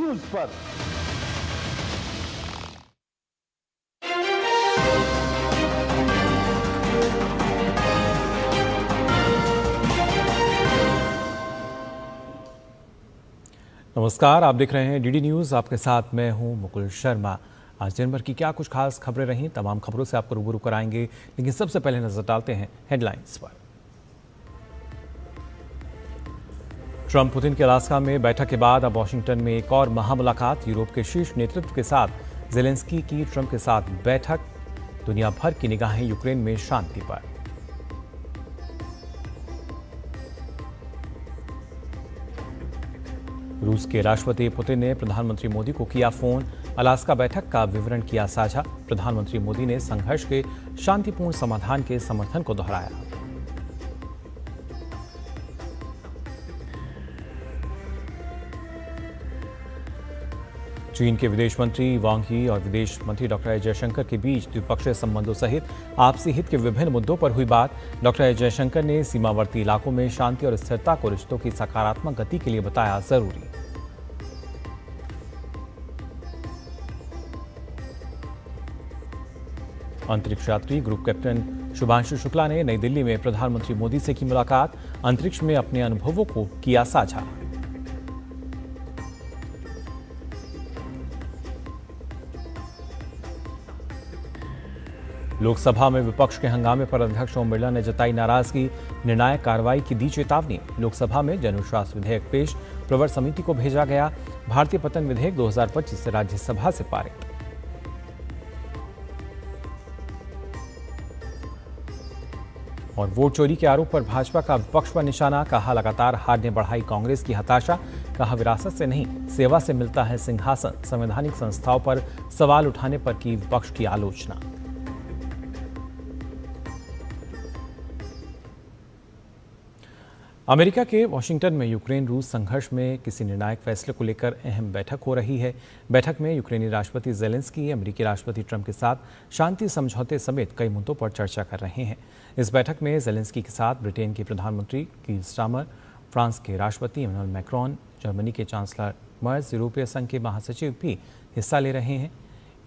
News पर। नमस्कार, आप देख रहे हैं डीडी न्यूज। आपके साथ मैं हूं मुकुल शर्मा। आज दिन भर की क्या कुछ खास खबरें रहीं, तमाम खबरों से आपको रूबरू कराएंगे, लेकिन सबसे पहले नजर डालते हैं हेडलाइंस पर। ट्रंप पुतिन के अलास्का में बैठक के बाद अब वॉशिंगटन में एक और महामुलाकात। यूरोप के शीर्ष नेतृत्व के साथ जेलेंस्की की ट्रंप के साथ बैठक। दुनिया भर की निगाहें यूक्रेन में शांति पर। रूस के राष्ट्रपति पुतिन ने प्रधानमंत्री मोदी को किया फोन। अलास्का बैठक का विवरण किया साझा। प्रधानमंत्री मोदी ने संघर्ष के शांतिपूर्ण समाधान के समर्थन को दोहराया। चीन के विदेश मंत्री वांग यी और विदेश मंत्री डॉक्टर एस जयशंकर के बीच द्विपक्षीय संबंधों सहित आपसी हित के विभिन्न मुद्दों पर हुई बात। डॉक्टर एस जयशंकर ने सीमावर्ती इलाकों में शांति और स्थिरता को रिश्तों की सकारात्मक गति के लिए बताया जरूरी। अंतरिक्ष यात्री ग्रुप कैप्टन शुभांशु शुक्ला ने नई दिल्ली में प्रधानमंत्री मोदी से की मुलाकात। अंतरिक्ष में अपने अनुभवों को किया साझा। लोकसभा में विपक्ष के हंगामे पर अध्यक्ष ओम बिरला ने जताई नाराजगी। निर्णायक कार्रवाई की दी चेतावनी। लोकसभा में जनविश्वास विधेयक पेश, प्रवर समिति को भेजा गया। भारतीय पतन विधेयक 2025 से राज्यसभा से पारित। और वोट चोरी के आरोप पर भाजपा का विपक्ष पर निशाना। कहा लगातार हार ने बढ़ाई कांग्रेस की हताशा। कहा विरासत से नहीं, सेवा से मिलता है सिंहासन। संवैधानिक संस्थाओं पर सवाल उठाने पर की विपक्ष की आलोचना। अमेरिका के वॉशिंगटन में यूक्रेन रूस संघर्ष में किसी निर्णायक फैसले को लेकर अहम बैठक हो रही है। बैठक में यूक्रेनी राष्ट्रपति जेलेंस्की अमेरिकी राष्ट्रपति ट्रंप के साथ शांति समझौते समेत कई मुद्दों पर चर्चा कर रहे हैं। इस बैठक में जेलेंस्की के साथ ब्रिटेन के प्रधानमंत्री कीर स्टारमर, फ्रांस के राष्ट्रपति इमैनुअल मैक्रोन, जर्मनी के चांसलर मर्ज, यूरोपीय संघ के महासचिव भी हिस्सा ले रहे हैं।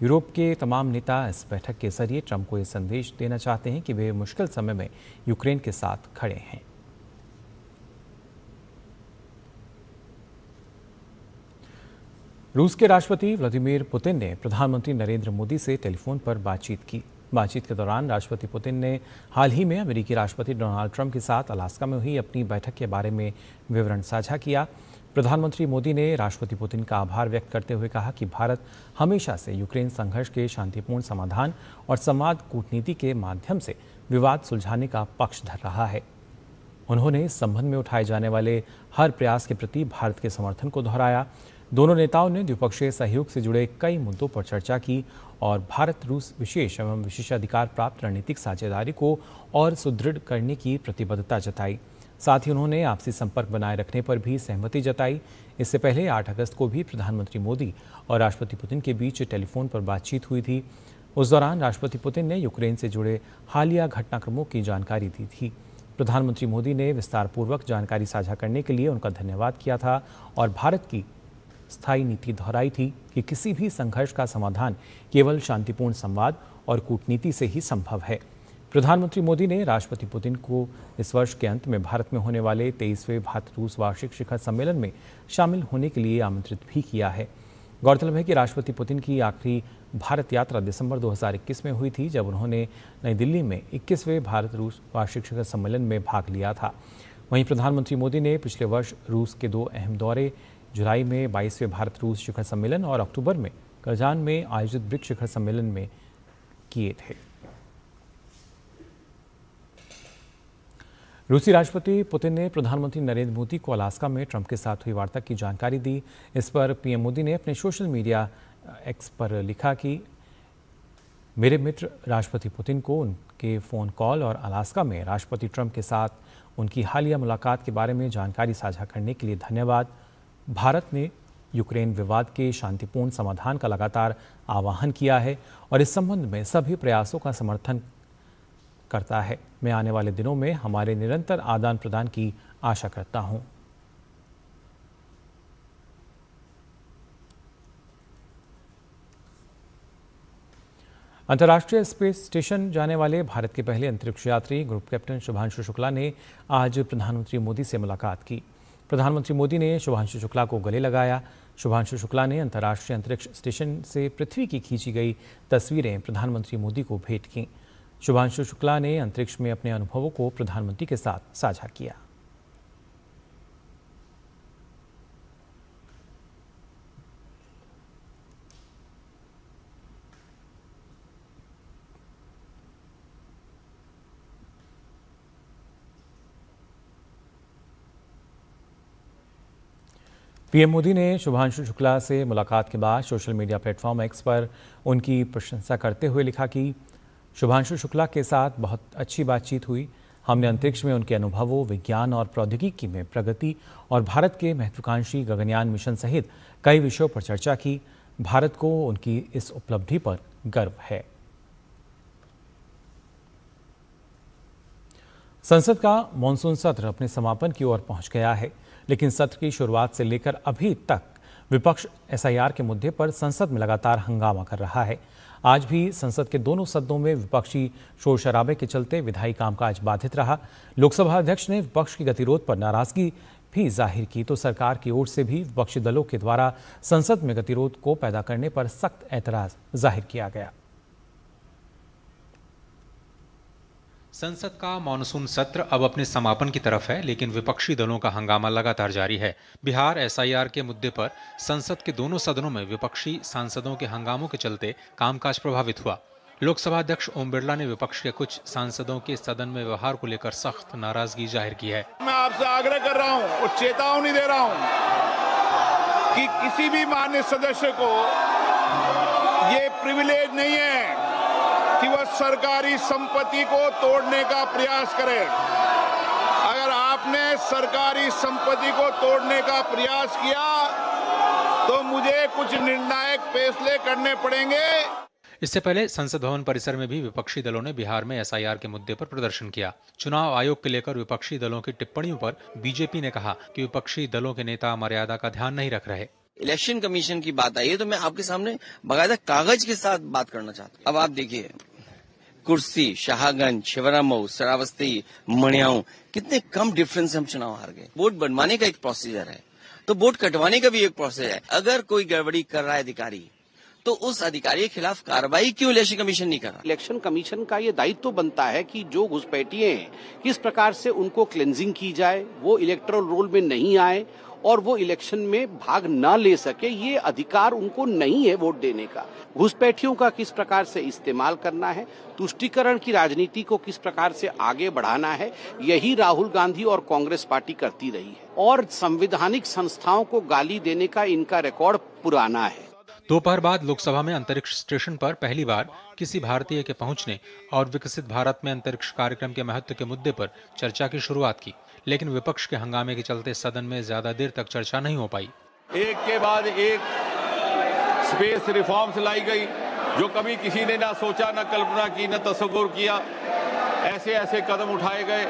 यूरोप के तमाम नेता इस बैठक के जरिए ट्रंप को ये संदेश देना चाहते हैं कि वे मुश्किल समय में यूक्रेन के साथ खड़े हैं। रूस के राष्ट्रपति व्लादिमीर पुतिन ने प्रधानमंत्री नरेंद्र मोदी से टेलीफोन पर बातचीत की। बातचीत के दौरान राष्ट्रपति पुतिन ने हाल ही में अमेरिकी राष्ट्रपति डोनाल्ड ट्रंप के साथ अलास्का में हुई अपनी बैठक के बारे में विवरण साझा किया। प्रधानमंत्री मोदी ने राष्ट्रपति पुतिन का आभार व्यक्त करते हुए कहा कि भारत हमेशा से यूक्रेन संघर्ष के शांतिपूर्ण समाधान और संवाद कूटनीति के माध्यम से विवाद सुलझाने का पक्षधर रहा है। उन्होंने इस संबंध में उठाए जाने वाले हर प्रयास के प्रति भारत के समर्थन को दोहराया। दोनों नेताओं ने द्विपक्षीय सहयोग से जुड़े कई मुद्दों पर चर्चा की और भारत रूस विशेष एवं विशेषाधिकार प्राप्त रणनीतिक साझेदारी को और सुदृढ़ करने की प्रतिबद्धता जताई। साथ ही उन्होंने आपसी संपर्क बनाए रखने पर भी सहमति जताई। इससे पहले 8 अगस्त को भी प्रधानमंत्री मोदी और राष्ट्रपति पुतिन के बीच टेलीफोन पर बातचीत हुई थी। उस दौरान राष्ट्रपति पुतिन ने यूक्रेन से जुड़े हालिया घटनाक्रमों की जानकारी दी थी। प्रधानमंत्री मोदी ने विस्तारपूर्वक जानकारी साझा करने के लिए उनका धन्यवाद किया था और भारत की स्थायी नीति दोहराई थी कि किसी भी संघर्ष का समाधान केवल शांतिपूर्ण संवाद और कूटनीति से ही संभव है। प्रधानमंत्री मोदी ने राष्ट्रपति पुतिन को इस वर्ष के अंत में भारत में होने वाले 23वें भारत रूस वार्षिक शिखर सम्मेलन में शामिल होने के लिए आमंत्रित भी किया है। गौरतलब है कि राष्ट्रपति पुतिन की आखिरी भारत यात्रा दिसंबर 2021 में हुई थी, जब उन्होंने नई दिल्ली में 21वें भारत रूस वार्षिक शिखर सम्मेलन में भाग लिया था। वहीं प्रधानमंत्री मोदी ने पिछले वर्ष रूस के 2 अहम दौरे जुलाई में 22वें भारत रूस शिखर सम्मेलन और अक्टूबर में कजान में आयोजित ब्रिक्स शिखर सम्मेलन में किए थे। रूसी राष्ट्रपति पुतिन ने प्रधानमंत्री नरेंद्र मोदी को अलास्का में ट्रंप के साथ हुई वार्ता की जानकारी दी। इस पर पीएम मोदी ने अपने सोशल मीडिया एक्स पर लिखा कि मेरे मित्र राष्ट्रपति पुतिन को उनके फ़ोन कॉल और अलास्का में राष्ट्रपति ट्रंप के साथ उनकी हालिया मुलाकात के बारे में जानकारी साझा करने के लिए धन्यवाद। भारत ने यूक्रेन विवाद के शांतिपूर्ण समाधान का लगातार आह्वान किया है और इस संबंध में सभी प्रयासों का समर्थन करता है। मैं आने वाले दिनों में हमारे निरंतर आदान प्रदान की आशा करता हूं। अंतर्राष्ट्रीय स्पेस स्टेशन जाने वाले भारत के पहले अंतरिक्ष यात्री ग्रुप कैप्टन शुभांशु शुक्ला ने आज प्रधानमंत्री मोदी से मुलाकात की। प्रधानमंत्री मोदी ने शुभांशु शुक्ला को गले लगाया। शुभांशु शुक्ला ने अंतर्राष्ट्रीय अंतरिक्ष स्टेशन से पृथ्वी की खींची गई तस्वीरें प्रधानमंत्री मोदी को भेंट कीं। शुभांशु शुक्ला ने अंतरिक्ष में अपने अनुभवों को प्रधानमंत्री के साथ साझा किया। पीएम मोदी ने शुभांशु शुक्ला से मुलाकात के बाद सोशल मीडिया प्लेटफॉर्म एक्स पर उनकी प्रशंसा करते हुए लिखा कि शुभांशु शुक्ला के साथ बहुत अच्छी बातचीत हुई। हमने अंतरिक्ष में उनके अनुभवों, विज्ञान और प्रौद्योगिकी में प्रगति और भारत के महत्वाकांक्षी गगनयान मिशन सहित कई विषयों पर चर्चा की। भारत को उनकी इस उपलब्धि पर गर्व है। संसद का मॉनसून सत्र अपने समापन की ओर पहुंच गया है, लेकिन सत्र की शुरुआत से लेकर अभी तक विपक्ष एसआईआर के मुद्दे पर संसद में लगातार हंगामा कर रहा है। आज भी संसद के दोनों सदनों में विपक्षी शोर शराबे के चलते विधायी कामकाज बाधित रहा। लोकसभा अध्यक्ष ने विपक्ष की गतिरोध पर नाराजगी भी जाहिर की तो सरकार की ओर से भी विपक्षी दलों के द्वारा संसद में गतिरोध को पैदा करने पर सख्त ऐतराज जाहिर किया गया। संसद का मॉनसून सत्र अब अपने समापन की तरफ है, लेकिन विपक्षी दलों का हंगामा लगातार जारी है। बिहार एसआईआर के मुद्दे पर संसद के दोनों सदनों में विपक्षी सांसदों के हंगामों के चलते कामकाज प्रभावित हुआ। लोकसभा अध्यक्ष ओम बिरला ने विपक्ष के कुछ सांसदों के सदन में व्यवहार को लेकर सख्त नाराजगी जाहिर की है। मैं आपसे आग्रह कर रहा हूं और चेतावनी दे रहा हूं कि किसी भी माननीय सदस्य को ये प्रिविलेज नहीं है कि वह सरकारी संपत्ति को तोड़ने का प्रयास करे। अगर आपने सरकारी संपत्ति को तोड़ने का प्रयास किया तो मुझे कुछ निर्णायक फैसले करने पड़ेंगे। इससे पहले संसद भवन परिसर में भी विपक्षी दलों ने बिहार में एसआईआर के मुद्दे पर प्रदर्शन किया। चुनाव आयोग के लेकर विपक्षी दलों की टिप्पणियों पर बीजेपी ने कहा कि विपक्षी दलों के नेता मर्यादा का ध्यान नहीं रख रहे। इलेक्शन कमीशन की बात आई है तो मैं आपके सामने बाकायदा कागज के साथ बात करना चाहता हूँ। अब आप देखिए, कुर्सी, शाहगंज, शिवरामऊ, श्रावस्ती, मणियाऊ, कितने कम डिफरेंस से हम चुनाव हार गए। वोट बनवाने का एक प्रोसीजर है तो वोट कटवाने का भी एक प्रोसेस है। अगर कोई गड़बड़ी कर रहा है अधिकारी तो उस अधिकारी के खिलाफ कार्रवाई क्यों इलेक्शन कमीशन नहीं कर रहा? इलेक्शन कमीशन का ये दायित्व तो बनता है कि जो घुसपैठिए हैं किस प्रकार से उनको क्लेंजिंग की जाए, वो इलेक्टोरल रोल में नहीं आए और वो इलेक्शन में भाग न ले सके। ये अधिकार उनको नहीं है वोट देने का। घुसपैठियों का किस प्रकार से इस्तेमाल करना है, तुष्टीकरण की राजनीति को किस प्रकार से आगे बढ़ाना है, यही राहुल गांधी और कांग्रेस पार्टी करती रही है। और संवैधानिक संस्थाओं को गाली देने का इनका रिकॉर्ड पुराना है। दोपहर बाद लोकसभा में अंतरिक्ष स्टेशन पर पहली बार किसी भारतीय के पहुंचने और विकसित भारत में अंतरिक्ष कार्यक्रम के महत्व के मुद्दे पर चर्चा की शुरुआत की, लेकिन विपक्ष के हंगामे के चलते सदन में ज्यादा देर तक चर्चा नहीं हो पाई। एक के बाद एक स्पेस रिफॉर्म्स लाई गई जो कभी किसी ने ना सोचा, ना कल्पना की, ना तस्वुर किया। ऐसे ऐसे कदम उठाए गए।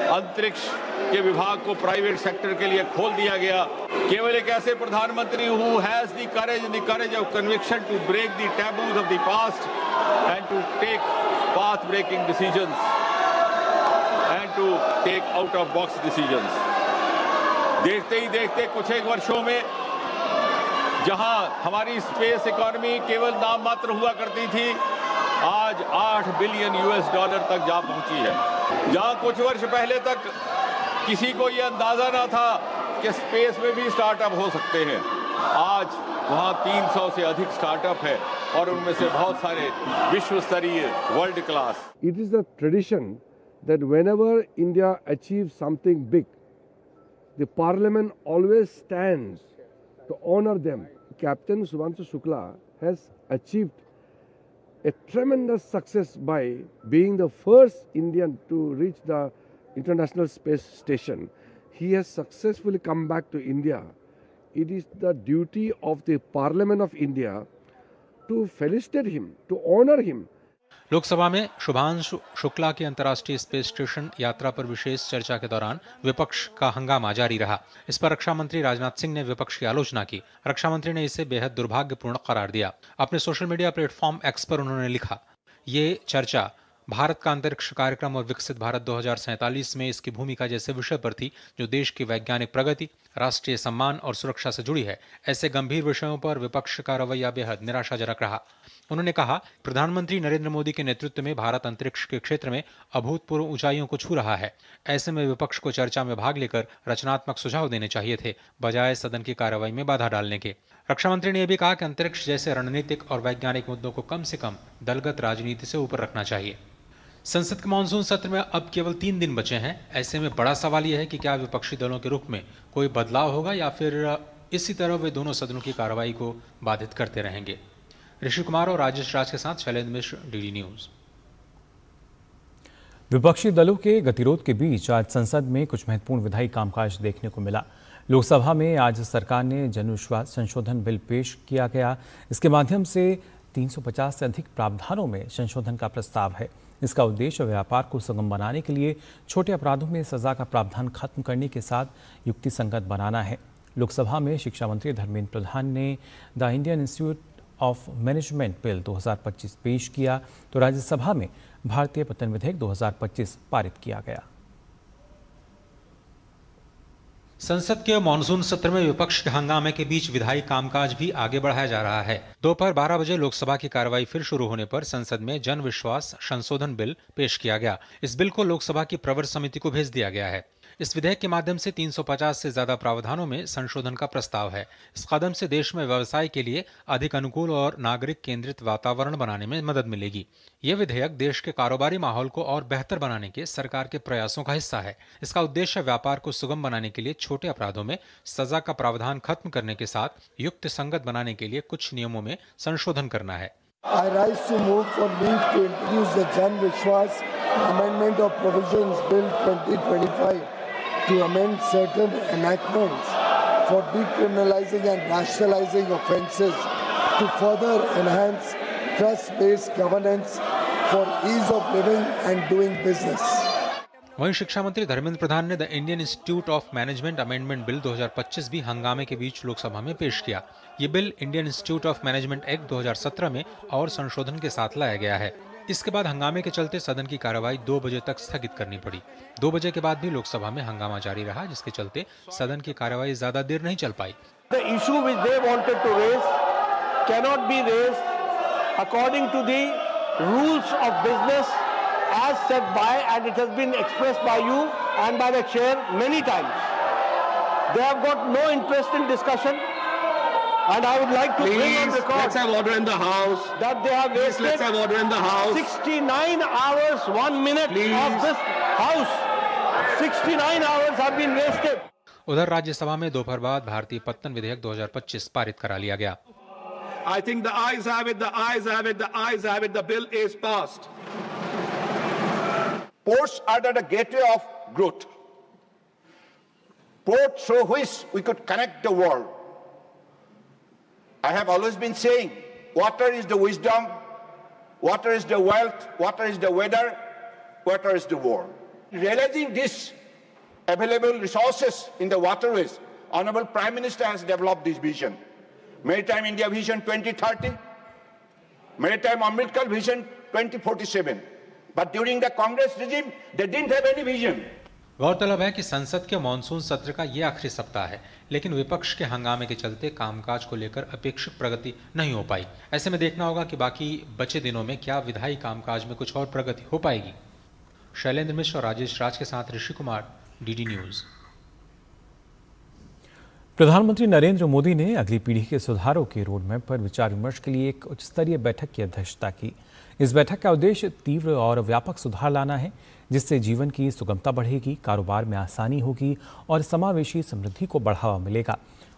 अंतरिक्ष के विभाग को प्राइवेट सेक्टर के लिए खोल दिया गया। केवल एक ऐसे प्रधानमंत्री who has the courage of conviction to break the taboos of the past and to take path breaking decisions and to take out of box decisions. देखते ही देखते कुछ एक वर्षों में जहां हमारी स्पेस इकोनॉमी केवल नाम मात्र हुआ करती थी, आज 8 बिलियन US डॉलर तक जा पहुंची है। जहां कुछ वर्ष पहले तक किसी को यह अंदाजा ना था कि स्पेस में भी स्टार्टअप हो सकते हैं, आज वहां 300 से अधिक स्टार्टअप है और उनमें से बहुत सारे विश्व स्तरीय, world class. It is a tradition that whenever India achieves something big, the parliament always stands to honor them. Captain Shubhanshu Shukla has achieved a tremendous success by being the first Indian to reach the International Space Station. He has successfully come back to India. It is the duty of the Parliament of India to felicitate him, to honor him. Lok Sabha में शुभांशु शुक्ला की अंतर्राष्ट्रीय space station यात्रा पर विशेष चर्चा के दौरान विपक्ष का हंगामा जारी रहा। इस पर रक्षा मंत्री राजनाथ सिंह ने विपक्ष की आलोचना की। रक्षा मंत्री ने इसे बेहद दुर्भाग्यपूर्ण करार दिया। अपने सोशल मीडिया प्लेटफॉर्म एक्स पर उन्होंने लिखा, ये चर्चा भारत का अंतरिक्ष कार्यक्रम और विकसित भारत 2047 में इसकी भूमिका जैसे विषय पर थी, जो देश की वैज्ञानिक प्रगति, राष्ट्रीय सम्मान और सुरक्षा से जुड़ी है। ऐसे गंभीर विषयों पर विपक्ष का रवैया बेहद निराशाजनक रहा। उन्होंने कहा, प्रधानमंत्री नरेंद्र मोदी के नेतृत्व में भारत अंतरिक्ष के क्षेत्र में अभूतपूर्व ऊंचाइयों को छू रहा है। ऐसे में विपक्ष को चर्चा में भाग लेकर रचनात्मक सुझाव देने चाहिए थे, बजाय सदन की कार्रवाई में बाधा डालने के। रक्षा मंत्री ने यह भी कहा कि अंतरिक्ष जैसे रणनीतिक और वैज्ञानिक मुद्दों को कम से कम दलगत राजनीति से ऊपर रखना चाहिए। संसद के मानसून सत्र में अब केवल 3 दिन बचे हैं। ऐसे में बड़ा सवाल यह है कि क्या विपक्षी दलों के रुख में कोई बदलाव होगा या फिर इसी तरह वे दोनों सदनों की कार्रवाई को बाधित करते रहेंगे। ऋषि कुमार और राजेश राज के साथ शैलेंद्र मिश्र, डीडी न्यूज। विपक्षी दलों के गतिरोध के बीच आज संसद में कुछ महत्वपूर्ण विधायी कामकाज देखने को मिला। लोकसभा में आज सरकार ने जनविश्वास संशोधन बिल पेश किया गया। इसके माध्यम से 350 से अधिक प्रावधानों में संशोधन का प्रस्ताव है। इसका उद्देश्य व्यापार को सुगम बनाने के लिए छोटे अपराधों में सजा का प्रावधान खत्म करने के साथ युक्तिसंगत बनाना है। लोकसभा में शिक्षा मंत्री धर्मेंद्र प्रधान ने the Indian institute of management bill 2025 पेश किया, तो राज्यसभा में भारतीय पतन विधेयक 2025 पारित किया गया। संसद के मानसून सत्र में विपक्ष के हंगामे के बीच विधायी कामकाज भी आगे बढ़ाया जा रहा है। दोपहर 12 बजे लोकसभा की कार्रवाई फिर शुरू होने पर संसद में जन विश्वास संशोधन बिल पेश किया गया। इस बिल को लोकसभा की प्रवर समिति को भेज दिया गया है। इस विधेयक के माध्यम से 350 से ज्यादा प्रावधानों में संशोधन का प्रस्ताव है। इस कदम से देश में व्यवसाय के लिए अधिक अनुकूल और नागरिक केंद्रित वातावरण बनाने में मदद मिलेगी। यह विधेयक देश के कारोबारी माहौल को और बेहतर बनाने के सरकार के प्रयासों का हिस्सा है। इसका उद्देश्य व्यापार को सुगम बनाने के लिए छोटे अपराधों में सजा का प्रावधान खत्म करने के साथ युक्त संगत बनाने के लिए कुछ नियमों में संशोधन करना है। I rise to move for leave to introduce the Jan Vishwas Amendment of Provisions Bill 2025 to amend certain enactments for decriminalizing and rationalizing offences to further enhance trust-based governance for ease of living and doing business. वहीं शिक्षा मंत्री धर्मेंद्र प्रधान ने the Indian institute of management amendment bill 2025 भी हंगामे के बीच लोकसभा में पेश किया। ये bill Indian institute of management act 2017 में और संशोधन के साथ लाया गया है। इसके बाद हंगामे के चलते सदन की कार्रवाई 2 बजे तक स्थगित करनी पड़ी। 2 बजे के बाद भी लोकसभा में हंगामा जारी रहा, जिसके चलते सदन की कार्रवाई ज्यादा देर नहीं चल पाई। The issue which they wanted to raise cannot be raised according to the rules of business as set by, and it has been expressed by you and by the chair many times. They have got no interest in discussion, and I would like to bring on record, let's have order in the house. That they have wasted, let's have order in the house. 69 hours, 1 minute of this house. 69 hours have been wasted. उधर राज्यसभा में दोपहर बाद भारतीय पत्तन विधेयक 2025 पारित करा लिया गया। I think the ayes have it, the ayes have it, the ayes have it. The bill is passed. Ports are the gateway of growth. Ports through which we could connect the world. I have always been saying, water is the wisdom, water is the wealth, water is the weather, water is the world. Realizing this available resources in the waterways, Honorable Prime Minister has developed this vision. Maritime India Vision 2030, Maritime Ambedkar Vision 2047. But during the Congress regime, they didn't have any vision. गौरतलब है कि संसद के monsoon सत्र का ये आखिरी सप्ताह है, लेकिन विपक्ष के हंगामे के चलते कामकाज को लेकर अपेक्षित प्रगति नहीं हो पाई। ऐसे में देखना होगा कि बाकी बचे दिनों में क्या विधायी कामकाज में कुछ और प्रगति हो पाएगी। शैलेंद्र मिश्र और राजेश राज के साथ ऋषि कुमार, डीडी न्यूज। प्रधानमंत्री नरेंद्र मोदी ने अगली पीढ़ी के सुधारों के रोडमैप पर विचार विमर्श के लिए एक उच्च स्तरीय बैठक की अध्यक्षता की। इस बैठक का उद्देश्य तीव्र और व्यापक सुधार लाना है, जिससे जीवन की सुगमता बढ़ेगी, कारोबार में आसानी होगी और समावेशी समृद्धि को बढ़ावा मिलेगा।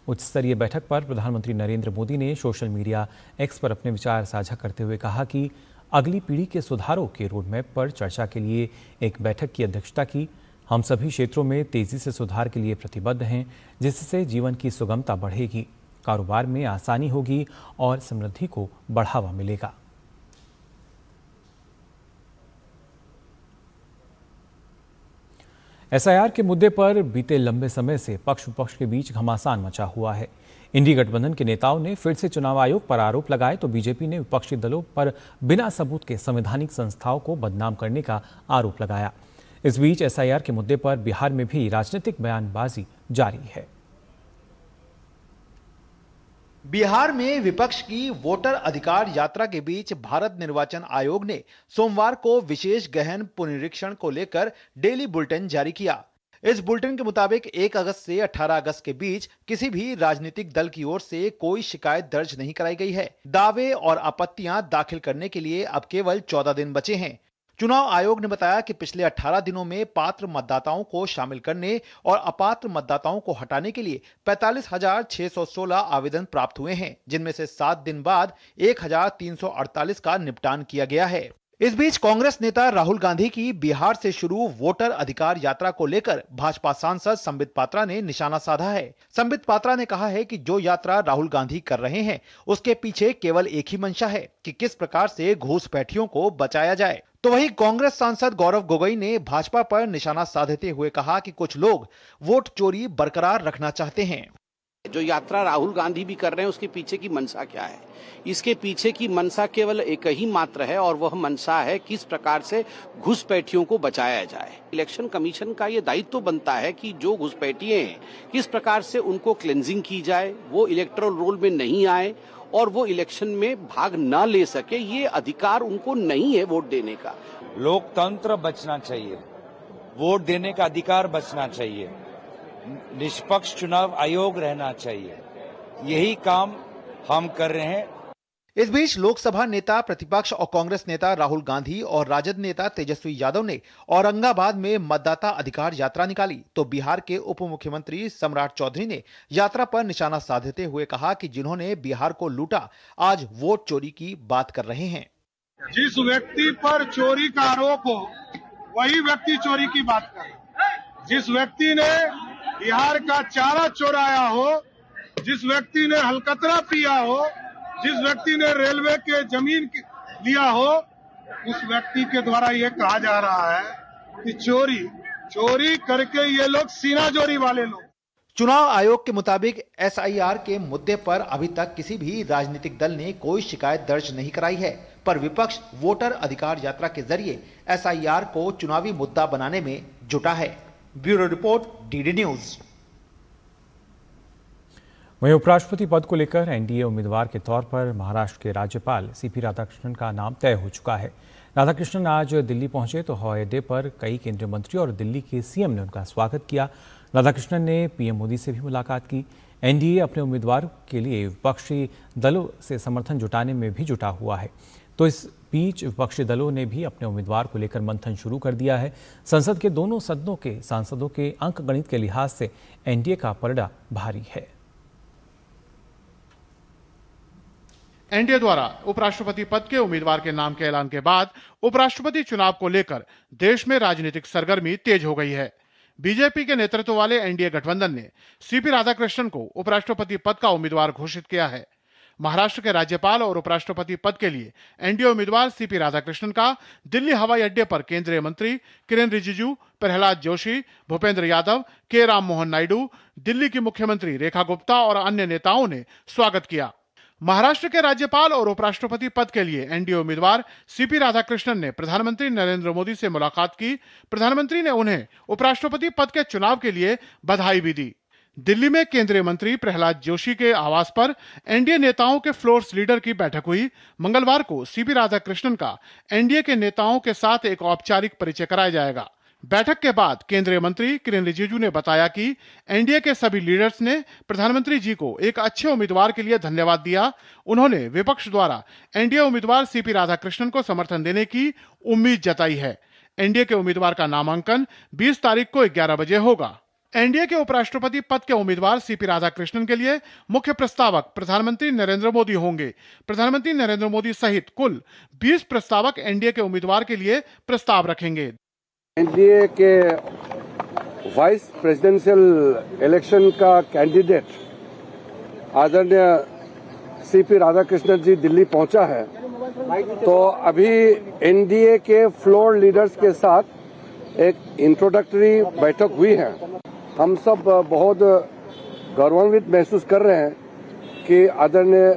उच्च स्तरीय बैठक पर प्रधानमंत्री नरेंद्र मोदी ने सोशल मीडिया एक्स पर अपने विचार साझा करते हुए कहा कि अगली पीढ़ी के सुधारों के रोडमैप पर चर्चा के लिए एक बैठक की अध्यक्षता की। हम सभी क्षेत्रों में तेजी से सुधार के लिए प्रतिबद्ध हैं, जिससे जीवन की सुगमता बढ़ेगी, कारोबार में आसानी होगी और समृद्धि को बढ़ावा मिलेगा। एसआईआर के मुद्दे पर बीते लंबे समय से पक्ष विपक्ष के बीच घमासान मचा हुआ है। इंडी गठबंधन के नेताओं ने फिर से चुनाव आयोग पर आरोप लगाए तो बीजेपी ने विपक्षी दलों पर बिना सबूत के संवैधानिक संस्थाओं को बदनाम करने का आरोप लगाया। इस बीच एसआईआर के मुद्दे पर बिहार में भी राजनीतिक बयानबाजी जारी है। बिहार में विपक्ष की वोटर अधिकार यात्रा के बीच भारत निर्वाचन आयोग ने सोमवार को विशेष गहन पुनरीक्षण को लेकर डेली बुलेटिन जारी किया। इस बुलेटिन के मुताबिक 1 अगस्त से 18 अगस्त के बीच किसी भी राजनीतिक दल की ओर से कोई शिकायत दर्ज नहीं कराई गई है। दावे और आपत्तियां दाखिल करने के लिए अब केवल 14 दिन बचे हैं। चुनाव आयोग ने बताया कि पिछले 18 दिनों में पात्र मतदाताओं को शामिल करने और अपात्र मतदाताओं को हटाने के लिए 45,616 आवेदन प्राप्त हुए हैं, जिनमें से 7 दिन बाद 1,348 का निपटान किया गया है। इस बीच कांग्रेस नेता राहुल गांधी की बिहार से शुरू वोटर अधिकार यात्रा को लेकर भाजपा सांसद संबित पात्रा ने निशाना साधा है। संबित पात्रा ने कहा है कि जो यात्रा राहुल गांधी कर रहे हैं उसके पीछे केवल एक ही मंशा है कि किस प्रकार से घूसपैठियों को बचाया जाए। तो वहीं कांग्रेस सांसद गौरव गोगोई ने भाजपा पर निशाना साधते हुए कहा कि कुछ लोग वोट चोरी बरकरार रखना चाहते हैं। जो यात्रा राहुल गांधी भी कर रहे हैं उसके पीछे की मंशा क्या है? इसके पीछे की मंशा केवल एक ही मात्र है और वह मंशा है किस प्रकार से घुसपैठियों को बचाया जाए। इलेक्शन कमीशन का ये दायित्व बनता है कि जो घुसपैठिए हैं किस प्रकार से उनको क्लेंजिंग की जाए, वो इलेक्टोरल रोल में नहीं आए और वो इलेक्शन में भाग न ले सके। ये अधिकार उनको नहीं है वोट देने का। लोकतंत्र बचना चाहिए, वोट देने का अधिकार बचना चाहिए, निष्पक्ष चुनाव आयोग रहना चाहिए। यही काम हम कर रहे हैं। इस बीच लोकसभा नेता प्रतिपक्ष और कांग्रेस नेता राहुल गांधी और राजद नेता तेजस्वी यादव ने औरंगाबाद में मतदाता अधिकार यात्रा निकाली तो बिहार के उप मुख्यमंत्री सम्राट चौधरी ने यात्रा पर निशाना साधते हुए कहा कि जिन्होंने बिहार को लूटा आज वोट चोरी की बात कर रहे हैं। जिस व्यक्ति पर चोरी का आरोप हो वही व्यक्ति चोरी की बात करे। जिस व्यक्ति ने बिहार का चारा चोराया हो, जिस व्यक्ति ने हलकतरा पिया हो, जिस व्यक्ति ने रेलवे के जमीन लिया हो, उस व्यक्ति के द्वारा ये कहा जा रहा है कि चोरी करके ये लोग सीनाजोरी वाले लोग। चुनाव आयोग के मुताबिक एसआईआर के मुद्दे पर अभी तक किसी भी राजनीतिक दल ने कोई शिकायत दर्ज नहीं कराई है, पर विपक्ष वोटर अधिकार यात्रा के जरिए एसआईआर को चुनावी मुद्दा बनाने में जुटा है। Bureau report, DD news. वहीं उपराष्ट्रपति पद को लेकर एनडीए उम्मीदवार के तौर पर महाराष्ट्र के राज्यपाल सीपी राधाकृष्णन का नाम तय हो चुका है। राधाकृष्णन आज दिल्ली पहुंचे तो हवाई अड्डे पर कई केंद्रीय मंत्री और दिल्ली के सीएम ने उनका स्वागत किया। राधाकृष्णन ने पीएम मोदी से भी मुलाकात की। एनडीए अपने उम्मीदवार के लिए विपक्षी दलों से समर्थन जुटाने में भी जुटा हुआ है, तो इस बीच विपक्षी दलों ने भी अपने उम्मीदवार को लेकर मंथन शुरू कर दिया है। संसद के दोनों सदनों के सांसदों के अंकगणित के लिहाज से एनडीए का पलड़ा भारी है। एनडीए द्वारा उपराष्ट्रपति पद के उम्मीदवार के नाम के ऐलान के बाद उपराष्ट्रपति चुनाव को लेकर देश में राजनीतिक सरगर्मी तेज हो गई है। बीजेपी के नेतृत्व वाले एनडीए गठबंधन ने सीपी राधाकृष्णन को उपराष्ट्रपति पद का उम्मीदवार घोषित किया है। महाराष्ट्र के राज्यपाल और उपराष्ट्रपति पद के लिए एनडीए उम्मीदवार सीपी राधाकृष्णन का दिल्ली हवाई अड्डे पर केंद्रीय मंत्री किरेन रिजिजू, प्रहलाद जोशी, भूपेंद्र यादव, के राम मोहन नायडू, दिल्ली की मुख्यमंत्री रेखा गुप्ता और अन्य नेताओं ने स्वागत किया। महाराष्ट्र के राज्यपाल और उपराष्ट्रपति पद के लिए एनडीए उम्मीदवार सीपी राधाकृष्णन ने प्रधानमंत्री नरेंद्र मोदी से मुलाकात की। प्रधानमंत्री ने उन्हें उपराष्ट्रपति पद के चुनाव के लिए बधाई भी दी। दिल्ली में केंद्रीय मंत्री प्रहलाद जोशी के आवास पर एनडीए नेताओं के फ्लोर्स लीडर की बैठक हुई। मंगलवार को सीपी राधाकृष्णन का एनडीए के नेताओं के साथ एक औपचारिक परिचय कराया जाएगा। बैठक के बाद केंद्रीय मंत्री किरेन रिजिजू ने बताया कि एनडीए के सभी लीडर्स ने प्रधानमंत्री जी को एक अच्छे उम्मीदवार के लिए धन्यवाद दिया। उन्होंने विपक्ष द्वारा एनडीए उम्मीदवार सीपी राधाकृष्णन को समर्थन देने की उम्मीद जताई है। एनडीए के उम्मीदवार का नामांकन 20 तारीख को 11 बजे होगा। एनडीए के उपराष्ट्रपति पद के उम्मीदवार सीपी राधाकृष्णन के लिए मुख्य प्रस्तावक प्रधानमंत्री नरेंद्र मोदी होंगे। प्रधानमंत्री नरेंद्र मोदी सहित कुल 20 प्रस्तावक एनडीए के उम्मीदवार के लिए प्रस्ताव रखेंगे। एनडीए के वाइस प्रेसिडेंशियल इलेक्शन का कैंडिडेट आदरणीय सीपी राधाकृष्णन जी दिल्ली पहुंचा है, तो अभी एनडीए के फ्लोर लीडर्स के साथ एक इंट्रोडक्टरी बैठक हुई है। हम सब बहुत गौरवान्वित महसूस कर रहे हैं कि आदरणीय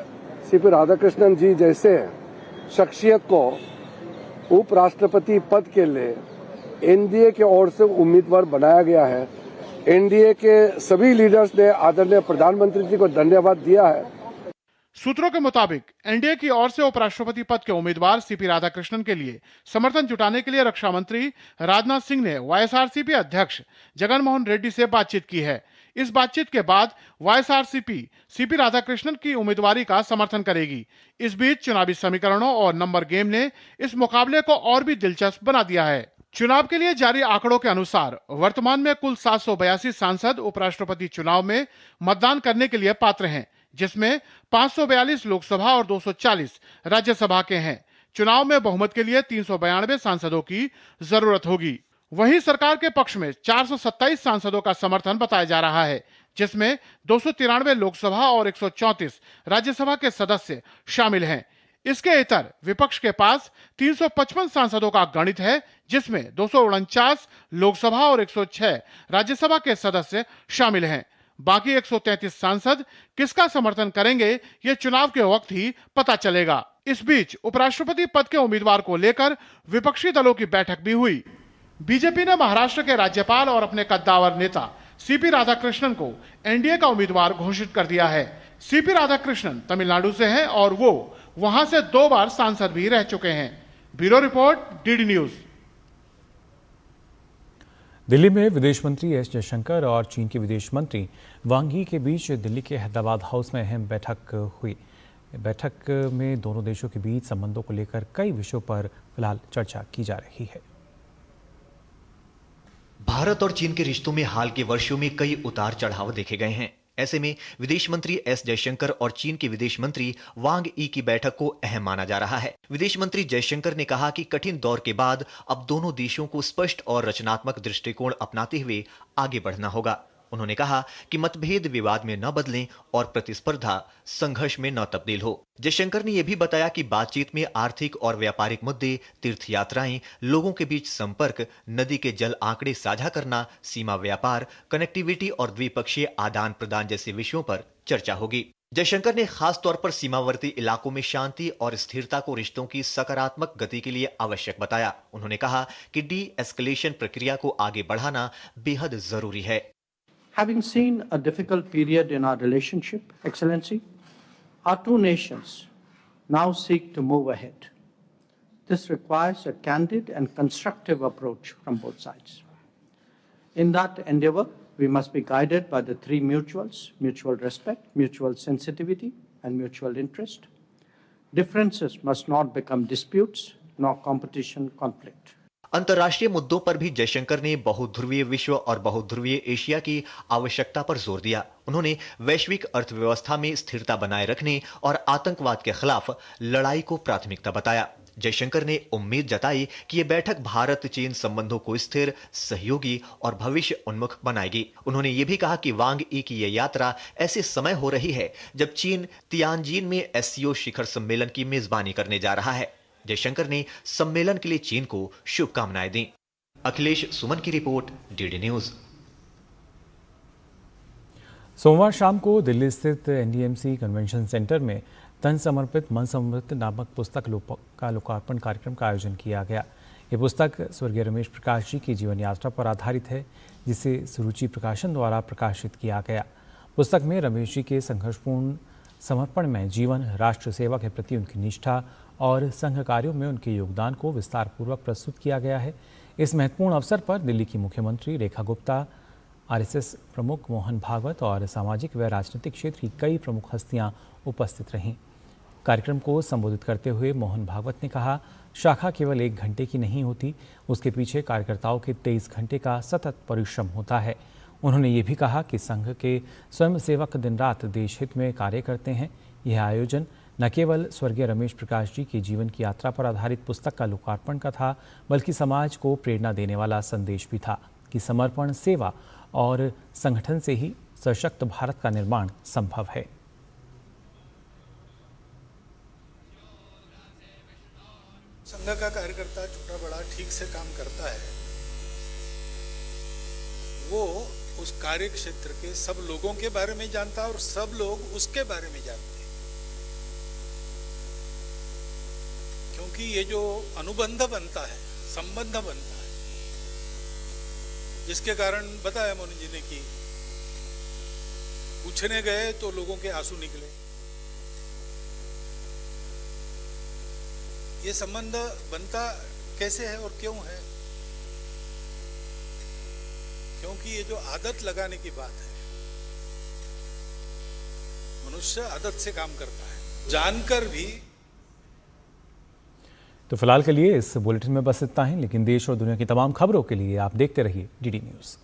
सीपी राधाकृष्णन जी जैसे शख्सियत को उपराष्ट्रपति पद के लिए एनडीए की ओर से उम्मीदवार बनाया गया है। एनडीए के सभी लीडर्स ने आदरणीय प्रधानमंत्री जी को धन्यवाद दिया है। सूत्रों के मुताबिक एनडीए की ओर से उपराष्ट्रपति पद के उम्मीदवार सीपी राधाकृष्णन के लिए समर्थन जुटाने के लिए रक्षा मंत्री राजनाथ सिंह ने वाईएसआरसीपी अध्यक्ष जगन मोहन रेड्डी से बातचीत की है। इस बातचीत के बाद वाईएसआरसीपी सीपी राधाकृष्णन की उम्मीदवारी का समर्थन करेगी। इस बीच चुनावी समीकरणों और नंबर गेम ने इस मुकाबले को और भी दिलचस्प बना दिया है। चुनाव के लिए जारी आंकड़ों के अनुसार वर्तमान में कुल 782 सांसद उपराष्ट्रपति चुनाव में मतदान करने के लिए पात्र हैं, जिसमें 542 लोकसभा और 240 राज्यसभा के हैं। चुनाव में बहुमत के लिए 392 सांसदों की जरूरत होगी। वहीं सरकार के पक्ष में 427 सांसदों का समर्थन बताया जा रहा है, जिसमें 293 लोकसभा और 134 राज्यसभा के सदस्य शामिल हैं। इसके इतर विपक्ष के पास 355 सांसदों का गणित है, जिसमें 249 लोकसभा और 106 राज्यसभा के सदस्य शामिल हैं। बाकी 133 सांसद किसका समर्थन करेंगे, ये चुनाव के वक्त ही पता चलेगा। इस बीच उपराष्ट्रपति पद के उम्मीदवार को लेकर विपक्षी दलों की बैठक भी हुई। बीजेपी ने महाराष्ट्र के राज्यपाल और अपने कद्दावर नेता सीपी राधाकृष्णन को एनडीए का उम्मीदवार घोषित कर दिया है। सीपी राधाकृष्णन तमिलनाडु से हैं और वो वहां से 2 बार सांसद भी रह चुके हैं। Bureau report, DD news. Delhi में विदेश मंत्री एस जयशंकर और चीन के विदेश मंत्री वांग यी के बीच दिल्ली के हैदराबाद हाउस में अहम बैठक हुई। बैठक में दोनों देशों के बीच संबंधों को लेकर कई विषयों पर फिलहाल चर्चा की जा रही है। भारत और चीन के रिश्तों में हाल के वर्षों में कई उतार चढ़ाव देखे गए हैं। ऐसे में विदेश मंत्री एस जयशंकर और चीन के विदेश मंत्री वांग यी की बैठक को अहम माना जा रहा है। विदेश मंत्री जयशंकर ने कहा कि कठिन दौर के बाद अब दोनों देशों को स्पष्ट और रचनात्मक दृष्टिकोण अपनाते हुए आगे बढ़ना होगा। उन्होंने कहा कि मतभेद विवाद में न बदलें और प्रतिस्पर्धा संघर्ष में न तब्दील हो। जयशंकर ने यह भी बताया कि बातचीत में आर्थिक और व्यापारिक मुद्दे, तीर्थ यात्राएं, लोगों के बीच संपर्क, नदी के जल आंकड़े साझा करना, सीमा व्यापार, कनेक्टिविटी और द्विपक्षीय आदान प्रदान जैसे विषयों पर चर्चा होगी। जयशंकर ने खास तौर पर सीमावर्ती इलाकों में शांति और स्थिरता को रिश्तों की सकारात्मक गति के लिए आवश्यक बताया। उन्होंने कहा कि डी एस्केलेशन प्रक्रिया को आगे बढ़ाना बेहद जरूरी है। Having seen a difficult period in our relationship, Excellency, our two nations now seek to move ahead. This requires a candid and constructive approach from both sides. In that endeavor, we must be guided by the three mutuals: mutual respect, mutual sensitivity, and mutual interest. Differences must not become disputes, nor competition, conflict. अंतर्राष्ट्रीय मुद्दों पर भी जयशंकर ने बहुध्रुवीय विश्व और बहुध्रुवीय Asia की आवश्यकता पर जोर दिया। उन्होंने वैश्विक अर्थव्यवस्था में स्थिरता बनाए रखने और आतंकवाद के खिलाफ लड़ाई को प्राथमिकता बताया। जयशंकर ने उम्मीद जताई कि यह बैठक भारत चीन संबंधों को स्थिर, सहयोगी और भविष्य उन्मुख बनाएगी। उन्होंने ये भी कहा कि वांग यी की यह यात्रा ऐसे समय हो रही है जब चीन तियानजिन में एससीओ शिखर सम्मेलन की मेजबानी करने जा रहा है। जयशंकर ने सम्मेलन के लिए चीन को शुभकामनाएं दी। अखिलेश सुमन की रिपोर्ट, डीडी न्यूज। सोमवार शाम को दिल्ली स्थित एनडीएमसी कन्वेंशन सेंटर में तन समर्पित मन समर्पित नामक पुस्तक का लोकार्पण कार्यक्रम का आयोजन किया गया। ये पुस्तक स्वर्गीय रमेश प्रकाश जी की जीवन यात्रा पर आधारित है, जिसे सुरुचि प्रकाशन द्वारा प्रकाशित किया गया। पुस्तक में रमेश जी के संघर्षपूर्ण समर्पण में जीवन, राष्ट्र सेवा के प्रति उनकी निष्ठा और संघ कार्यों में उनके योगदान को विस्तार पूर्वक प्रस्तुत किया गया है। इस महत्वपूर्ण अवसर पर दिल्ली की मुख्यमंत्री रेखा गुप्ता, आरएसएस प्रमुख मोहन भागवत और सामाजिक व राजनीतिक क्षेत्र की कई प्रमुख हस्तियां उपस्थित रहीं। कार्यक्रम को संबोधित करते हुए मोहन भागवत ने कहा, शाखा केवल 1 घंटे की नहीं होती, उसके पीछे कार्यकर्ताओं के 23 घंटे का सतत परिश्रम होता है। उन्होंने ये भी कहा कि संघ के स्वयंसेवक दिन रात देश हित में कार्य करते हैं। यह आयोजन न केवल स्वर्गीय रमेश प्रकाश जी के जीवन की यात्रा पर आधारित पुस्तक का लोकार्पण का था, बल्कि समाज को प्रेरणा देने वाला संदेश भी था कि समर्पण, सेवा और संगठन से ही सशक्त भारत का निर्माण संभव है। संघ का कार्यकर्ता छोटा बड़ा ठीक से काम करता है वो उस कार्य क्षेत्र के सब लोगों के बारे में जानता है और सब लोग उसके बारे में जानते हैं, क्योंकि ये जो अनुबंध बनता है, संबंध बनता है, जिसके कारण बताया मोनी जी ने कि पूछने गए तो लोगों के आंसू निकले। ये संबंध बनता कैसे है और क्यों है? क्योंकि ये जो आदत लगाने की बात है, मनुष्य आदत से काम करता है, जानकर भी। तो फिलहाल के लिए इस बुलेटिन में बस इतना ही, लेकिन देश और दुनिया की तमाम खबरों के लिए आप देखते रहिए डीडी न्यूज़।